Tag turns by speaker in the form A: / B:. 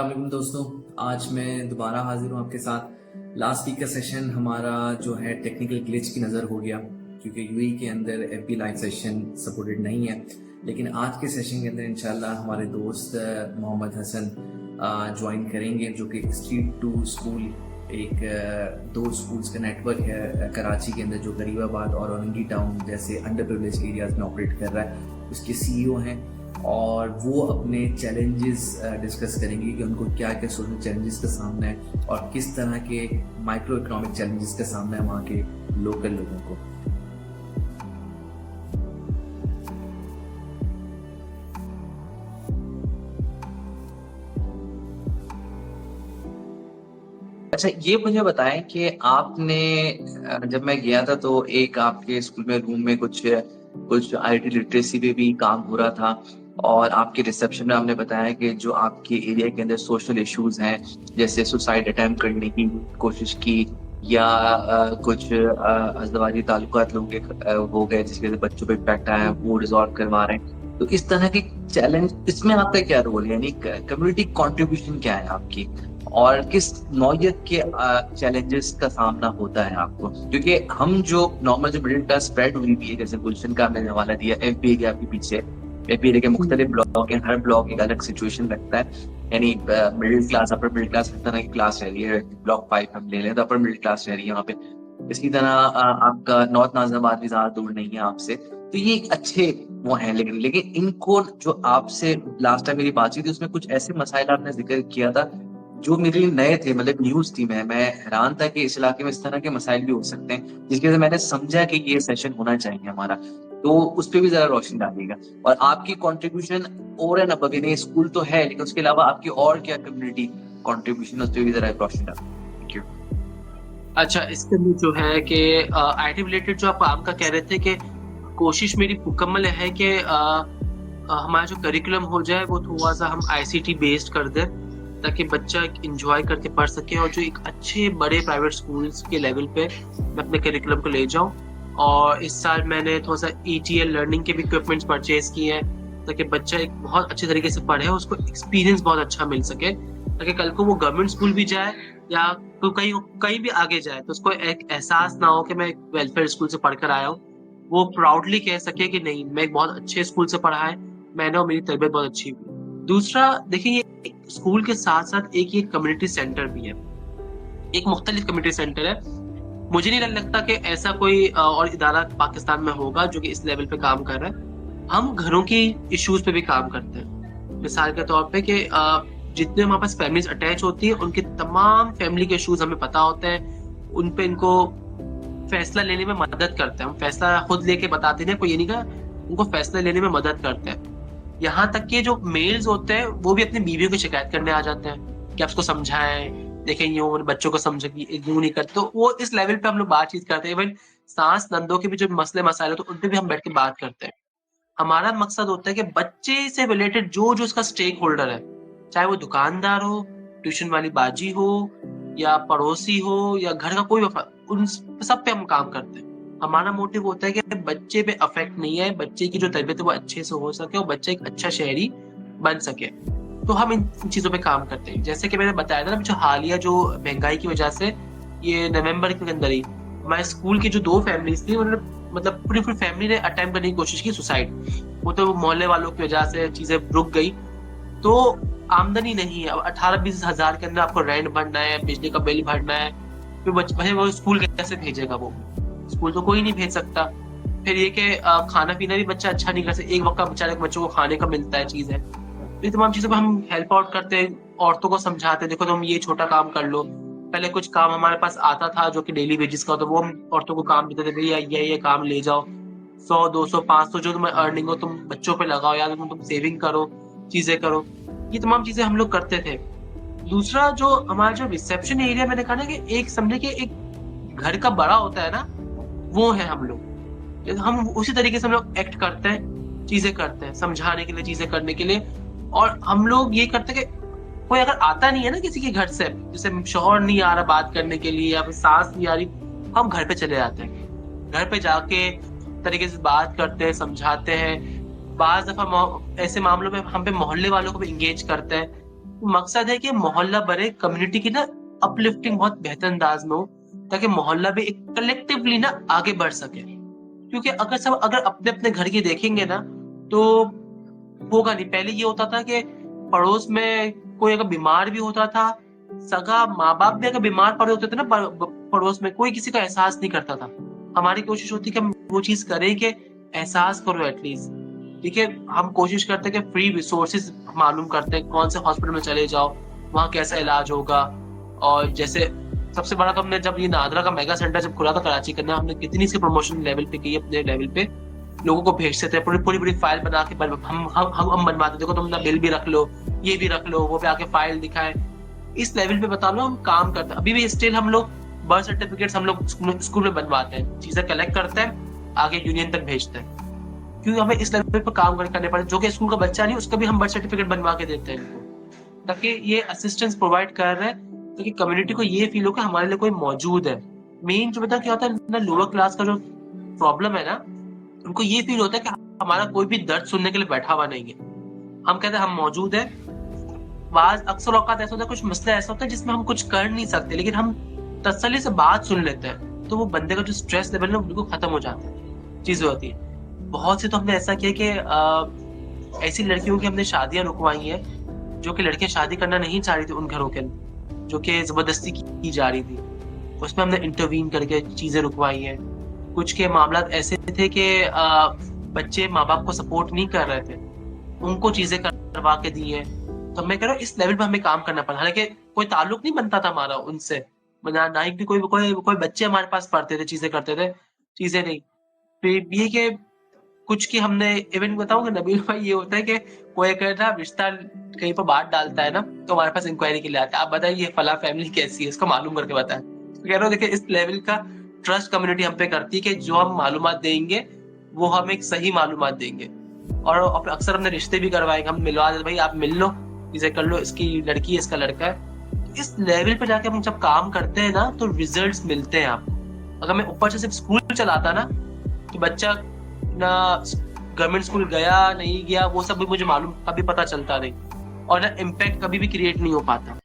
A: अस्सलाम वालेकुम दोस्तों, आज मैं दोबारा हाजिर हूँ आपके साथ। लास्ट वीक का सेशन हमारा जो है टेक्निकल ग्लिच की नज़र हो गया क्योंकि यूएई के अंदर एफबी लाइव सेशन सपोर्टेड नहीं है। लेकिन आज के सेशन के अंदर इंशाल्लाह हमारे दोस्त मोहम्मद हसन ज्वाइन करेंगे जो कि स्ट्रीट टू स्कूल एक दो स्कूल्स का नेटवर्क है कराची के अंदर जो गरीबाबाद और औरंगी टाउन जैसे अंडर प्रिविलेज एरियाज में ऑपरेट कर रहा है। उसके सीईओ हैं और वो अपने चैलेंजेस डिस्कस करेंगे कि उनको क्या क्या सोशल चैलेंजेस का सामना है और किस तरह के माइक्रो इकोनॉमिक चैलेंजेस का सामना है वहाँ के लोकल लोगों को। अच्छा, ये मुझे बताएं कि आपने जब मैं गया था तो एक आपके स्कूल में रूम में कुछ आईटी लिटरेसी पे भी काम हो रहा था और आपके रिसेप्शन में आपने बताया कि जो आपके एरिया के अंदर सोशल इश्यूज हैं जैसे सुसाइड अटेम्प्ट करने की कोशिश की या कुछ अज़दवाजी ताल्लुकात लोगों के हो गए जिसकी वजह से बच्चों पे इम्पैक्ट आया वो रिजॉल्व करवा रहे हैं। तो इस तरह के चैलेंज इसमें आपका क्या रोल है, यानी कम्युनिटी कंट्रीब्यूशन क्या है आपकी और किस नौयत के चैलेंजेस का सामना होता है आपको? क्योंकि हम जो नॉर्मल जो मिडिल क्लास स्प्रेड हुई भी है, जैसे गुलशन का आपने हवाला दिया एफबीए के आपके पीछे, एफबीए के मुख्तलिफ ब्लॉक हैं, हर ब्लॉक एक अलग सिचुएशन लगता है। यानी middle class upper middle class इस तरह की क्लास रह रही है, ब्लॉक 5 हम ले लें तो अपर मिडिल क्लास रह रही है वहाँ पे। इसी तरह आपका नॉर्थ नाजिराबाद भी ज्यादा दूर नहीं है आपसे, तो ये एक अच्छे वो हैं। लेकिन इनको जो आपसे लास्ट टाइम मेरी बातचीत थी उसमें कुछ ऐसे मसाइल आपने जिक्र किया था जो मेरे लिए नए थे, मतलब न्यूज थी। मैं हैरान था कि इस इलाके में इस तरह के मसाइल भी हो सकते हैं, जिसकी वजह से मैंने समझा कि ये सेशन होना चाहिए हमारा। तो उस पर भी जरा रोशनी डालिएगा और आपकी कंट्रीब्यूशन ओवर एंड अबव, यानी स्कूल तो है लेकिन उसके अलावा आपकी और क्या कम्युनिटी कंट्रीब्यूशन, उस पर भी जरा रोशनी डालिए। Thank you.
B: अच्छा, इसके लिए जो है कि आईटी रिलेटेड जो आप काम का कह रहे थे कि कोशिश मेरी मुकम्मल है कि हमारा जो करिकुलम हो जाए वो थोड़ा सा हम आईसीटी बेस्ड कर दें ताकि बच्चा इंजॉय करके पढ़ सके और जो एक अच्छे बड़े प्राइवेट स्कूल्स के लेवल पे मैं अपने करिकुलम को ले जाऊं। और इस साल मैंने थोड़ा सा ETL लर्निंग के भी इक्विपमेंट्स परचेज किए हैं ताकि बच्चा एक बहुत अच्छे तरीके से पढ़े, उसको एक्सपीरियंस बहुत अच्छा मिल सके ताकि कल को वो गवर्नमेंट स्कूल भी जाए या तो कहीं भी आगे जाए तो उसको एक एहसास ना हो कि मैं एक वेलफेयर स्कूल से पढ़कर आया हूँ। वो प्राउडली कह सके कि नहीं, मैं एक बहुत अच्छे स्कूल से पढ़ा है मैंने और मेरी तरबियत बहुत अच्छी हुई। दूसरा देखिए, ये स्कूल के साथ साथ एक ये कम्युनिटी सेंटर भी है, एक मुख्तलिफ कम्युनिटी सेंटर है। मुझे नहीं लगता कि ऐसा कोई और इदारा पाकिस्तान में होगा जो कि इस लेवल पे काम कर रहा है। हम घरों की इश्यूज पे भी काम करते हैं। मिसाल के तौर पे कि जितने हमारे पास फैमिलीज अटैच होती है उनके तमाम फैमिली के इश्यूज हमें पता होते हैं, उन पे इनको फैसला लेने में मदद करते हैं। हम फैसला खुद लेके बताते हैं, कोई ये नहीं कहा, उनको फैसला लेने में मदद करते हैं। यहाँ तक कि जो मेल्स होते हैं वो भी अपनी बीवियों की शिकायत करने आ जाते हैं कि आप उसको समझाएं, देखें यूं बच्चों को समझे कि यूं नहीं करते। तो वो इस लेवल पे हम लोग बातचीत करते हैं। इवन सास नंदों के भी जो मसले मसाइल होते हैं उन पे भी हम बैठ के बात करते हैं। हमारा मकसद होता है कि बच्चे से रिलेटेड जो जो उसका स्टेक होल्डर है, चाहे वो दुकानदार हो, ट्यूशन वाली बाजी हो या पड़ोसी हो या घर का कोई, उन सब पे हम काम करते हैं। हमारा मोटिव होता है कि बच्चे पे अफेक्ट नहीं है, बच्चे की जो तरबियत है वो अच्छे से हो सके और बच्चा एक अच्छा शहरी बन सके। तो हम इन चीजों पे काम करते हैं। जैसे कि मैंने बताया था ना, जो हालिया जो महंगाई की वजह से ये नवंबर के अंदर ही हमारे स्कूल की जो 2 फैमिलीज थी उन्होंने मतलब पूरी फैमिली ने अटेम्प्ट करने की कोशिश की सुसाइड। वो तो मोहल्ले वालों की वजह से चीजें रुक गई। तो आमदनी नहीं है, अब 18-20 हजार के अंदर आपको रेंट भरना है, बिजली का बिल भरना है, फिर बच्चे वो स्कूल कैसे भेजेगा? वो स्कूल तो कोई नहीं भेज सकता। फिर ये कि खाना पीना भी बच्चा अच्छा नहीं कर सकता, एक वक्त का बेचारे बच्चों को खाने का मिलता है चीज है। तो ये तमाम चीजों पर हम हेल्प आउट करते हैं, औरतों को समझाते हैं, देखो तुम ये छोटा काम कर लो। पहले कुछ काम हमारे पास आता था जो कि डेली वेजेस का होता, वो हम औरतों को काम देते थे, भैया ये काम ले जाओ, 100 200 500 जो तुम्हें अर्निंग हो तुम बच्चों पे लगाओ या तुम सेविंग करो, चीजें करो। ये तमाम चीजें हम लोग करते थे। दूसरा जो हमारा जो रिसेप्शन एरिया, मैंने कहा ना कि एक समझे कि एक घर का बड़ा होता है ना, वो है हम लोग। हम उसी तरीके से हम लोग एक्ट करते हैं, चीजें करते हैं, समझाने के लिए, चीजें करने के लिए। और हम लोग ये करते हैं कि कोई अगर आता नहीं है ना किसी के घर से, जैसे शौहर नहीं आ रहा बात करने के लिए या फिर सास नहीं आ रही, हम घर पे चले जाते हैं। घर पे जाके तरीके से बात करते हैं, समझाते हैं। बाज दफा ऐसे मामलों में हम पे मोहल्ले वालों को भी इंगेज करते हैं मकसद है कि मोहल्ला बने, कम्युनिटी की ना अपलिफ्टिंग बहुत बेहतर अंदाज में हो, ताकि मोहल्ला भी एक कलेक्टिवली ना आगे बढ़ सके। क्योंकि अगर अपने अपने घर के देखेंगे ना तो होगा नहीं। पहले ये होता था कि पड़ोस में कोई अगर बीमार भी होता था, सगा माँ बाप भी अगर बीमार पड़े होते थे ना पड़ोस में, कोई किसी का एहसास नहीं करता था। हमारी कोशिश होती कि हम वो चीज करें कि एहसास करो एटलीस्ट। ठीक है, हम कोशिश करते हैं कि फ्री रिसोर्सेज मालूम करते हैं, कौन से हॉस्पिटल में चले जाओ, वहाँ कैसा इलाज होगा। और जैसे सबसे बड़ा तो हमने जब ये नादरा का मेगा सेंटर जब खुला था कराची का ना, हमने कितनी इसकी प्रमोशन लेवल पे की, अपने लेवल पे लोगों को भेजते थे, पूरी फाइल बना के हम बनवाते, देखो तुम ना बिल भी रख लो, ये भी रख लो, वो भी आके फाइल दिखाए। इस लेवल पे बता लो हम काम करते हैं। अभी भी स्टिल हम लोग बर्थ सर्टिफिकेट्स हम लोग स्कूल में बनवाते हैं, चीजें कलेक्ट करते हैं, आगे यूनियन तक भेजते हैं, क्योंकि हमें इस लेवल पे काम करने पड़े। जो कि स्कूल का बच्चा नहीं, उसका भी हम बर्थ सर्टिफिकेट बनवा के देते हैं इनको, ताकि ये असिस्टेंस प्रोवाइड कर रहे हैं, ताकि कम्युनिटी को ये फील हो कि हमारे लिए कोई मौजूद है। मेन जो पता क्या होता है ना, लोअर क्लास का जो प्रॉब्लम है ना, उनको ये फील होता है कि हमारा कोई भी दर्द सुनने के लिए बैठा हुआ नहीं है। हम कहते हैं हम मौजूद है। अक्सर औकात ऐसा होता है, कुछ मसला ऐसा होता है जिसमें हम कुछ कर नहीं सकते, लेकिन हम तसल्ली से बात सुन लेते हैं, तो वो बंदे का जो स्ट्रेस लेवल है बिल्कुल खत्म हो जाता है, चीजें होती है। बहुत से तो हमने ऐसा किया कि ऐसी लड़कियों की हमने शादियां रुकवाई हैं, जो कि लड़कियां शादी करना नहीं चाह रही थी उन घरों के अंदर, जो कि जबरदस्ती की जा रही थी, उसमें हमने इंटरवीन करके चीजें रुकवाई हैं। कुछ के मामला ऐसे थे कि बच्चे माँ बाप को सपोर्ट नहीं कर रहे थे, उनको चीजें करवा के दी हैं। तो मैं कह रहा हूँ इस लेवल पे हमें काम करना पड़ा। हालांकि कोई ताल्लुक नहीं बनता था हमारा उनसे, ना ही भी कोई बच्चे हमारे पास पढ़ते थे, चीजें करते थे, चीजें नहीं। फिर ये कि कुछ की हमने इवन बताऊंगा नबील भाई, ये होता है कि कोई कहता है रिश्ता कहीं पर बात डालता है ना, तो हमारे पास इंक्वायरी के लिए आता है, आप बताइए ये फला फैमिली कैसी है, इसको मालूम करके बताएं। तो कह रहा हूँ देखिए, इस लेवल का ट्रस्ट कम्युनिटी हम पे करती है कि जो हम मालूमात देंगे वो हम एक सही मालूमात देंगे। और अक्सर हमने रिश्ते भी करवाए, हम मिलवा देते, भाई आप मिल लो, चीजें कर लो, इसकी लड़की है, इसका लड़का है। इस लेवल पे जाके हम जब काम करते हैं ना, तो रिजल्ट्स मिलते हैं आपको। अगर मैं ऊपर से सिर्फ स्कूल चलाता ना, तो बच्चा ना गवर्नमेंट स्कूल गया नहीं गया वो सब भी मुझे मालूम, कभी पता चलता नहीं, और ना इम्पैक्ट कभी भी क्रिएट नहीं हो पाता।